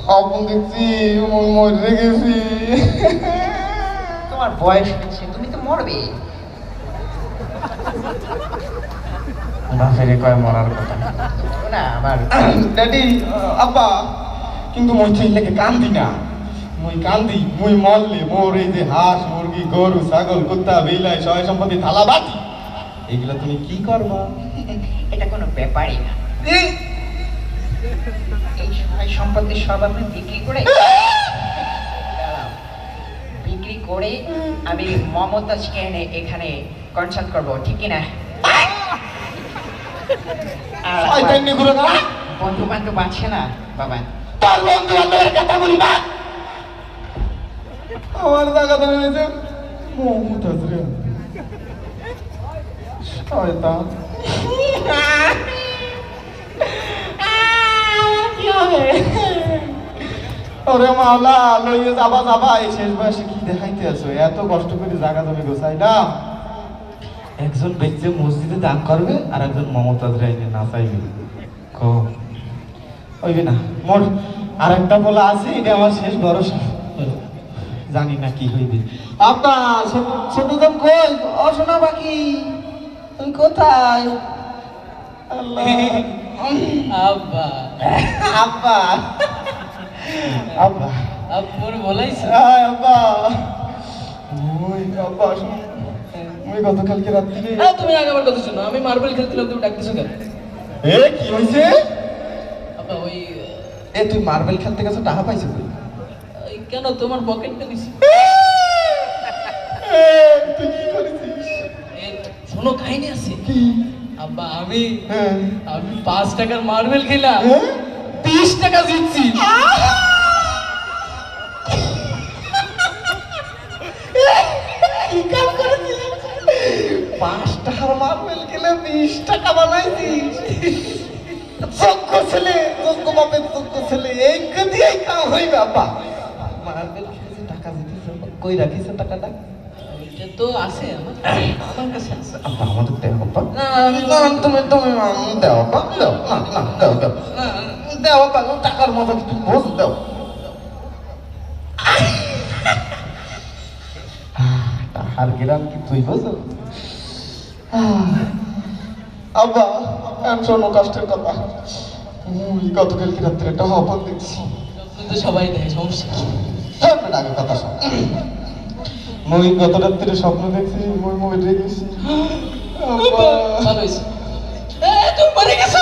স্বপ্ন দেখছি মরে গেছি। তোমার বয়স হচ্ছে, তুমি তো মরবে। বাপেরে কয় মরার কথা না আমার ড্যাডি আব্বা, কিন্তু মই তো লেগে কান্দি না, মই কান্দি মই মরলে মোর এই যে হাঁস মুরগি গরু ছাগল কুত্তা বিলাই সয় সম্পত্তি থালা বাটি এগুলো তুমি কি করবা? এটা কোনো ব্যাপারই না। এই সহায় সম্পত্তি সব আপনি বিক্রি করে দাঁড়াও। বিক্রি করে আমি মমতাজকে এনে এখানে কনসাল্ট করবো, ঠিক কি না? আর শয়তানি গুলো না, বন্ধু বান্ধব আছে না বাবা? তোর বন্ধু বান্ধবের কথা বলি না, আমার জায়গা ধরে নিয়েছে মমতাজ রে শয়তান। কি হবে? ওরে মাওলা, লইয়ে যাবা যাবা, এই শেষ বয়সে কি দেখাইতে আছো? এত কষ্ট করে জায়গা জমি গোছাইলাম, একজন ব্যক্তি মসজিদে দান করবে আর একজন মমতাজ রাইনে নাচাইবে, কম হইবে না। মোর আর একটা বলা আছে, এটা আমার শেষ ভরসা, জানি না কি হইবে। আব্বা ছোটদম কই? ও শোনা বাকি তুই কোথায়? আল্লাহ আব্বা আব্বা আব্বা আব্বুর বলাইছে আয় আব্বা, ওই আব্বা শোন, ওই গতকালকে রাত্রিরে তুমি আগে আমার কথা শোনো, আমি মার্বেল খেলছিলাম, তুমি ডাকতেছো কেন? এ কি হইছে? আব্বা ওই এ তুই মার্বেল খেলতে গেছো, টাকা পাইছো কই? ওই কেন তোমার পকেটটা নিছি? এ, তুই কি করেছিস? এই শোনো কাহিনী আছে। কি? আব্বা আমি হ্যাঁ। আমি 5 টাকার মার্বেল খেলাম, হ্যাঁ? 30 টাকা জিতছি। কি কাম করেছিস? 5 টাকার মার্বেল খেলে 20 টাকা বানাইছিস? যোগ্য ছেলে, যোগ্য বাপের যোগ্য ছেলে, এই দিয়েই কাম হইবে আব্বা। মার্বেল খেলেছে, টাকা জিতেছে, কই রাখিস টাকাটা? এটা তো আছে আমার কাছে আছে। আব্বা আমাদের দেও আব্বা। না আমি না, তুমি দেও আব্বা, দেও, না না দেও দেও না, দেও আব্বা, টাকার মতো কিছু বোঝ, দেও। টাকার গ্রাম কি তুই বোঝো? আব্বা এখন শোনো কষ্টের কথা, গতকালকে রাত্রে একটা হপন দেখছি। স্বপ্ন তো সবাই দেখে, সমস্যা কি? আগে কথা শোন, মই গত রাত্রে স্বপ্ন দেখছি, মই মরে গেছি। আব্বা ভালো হয়েছে। তুমি মরে গেছো?